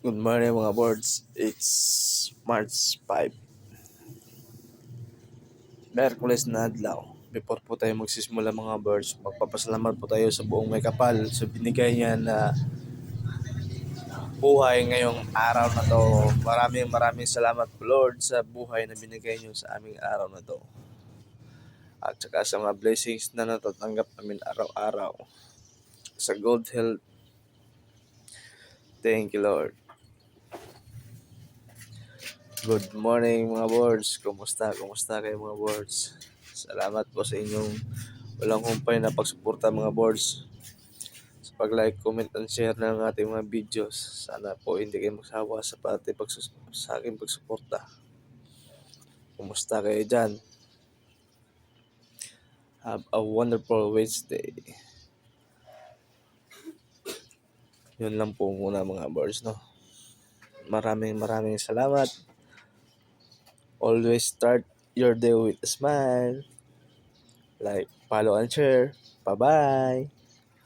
Good morning mga boards. It's March 5. Merkules na adlaw. Before po tayo magsisimula mga boards, magpapasalamat po tayo sa buong may kapal sa binigay niya na buhay ngayong araw na to. Maraming salamat Lord sa buhay na binigay niyo sa aming araw na to. At saka sa mga blessings na natatanggap namin araw-araw. Sa good health. Thank you Lord. Good morning mga boards. Kumusta kayo mga boards? Salamat po sa inyong walang humpay na pagsuporta mga boards. Sa pag-like, comment, and share ng ating mga videos. Sana po hindi kayo magsawa sa sa aking pagsuporta. Kumusta kayo dyan? Have a wonderful Wednesday. Yun lang po muna mga boards, no? Maraming salamat. Always start your day with a smile. Like, follow and share. Bye-bye.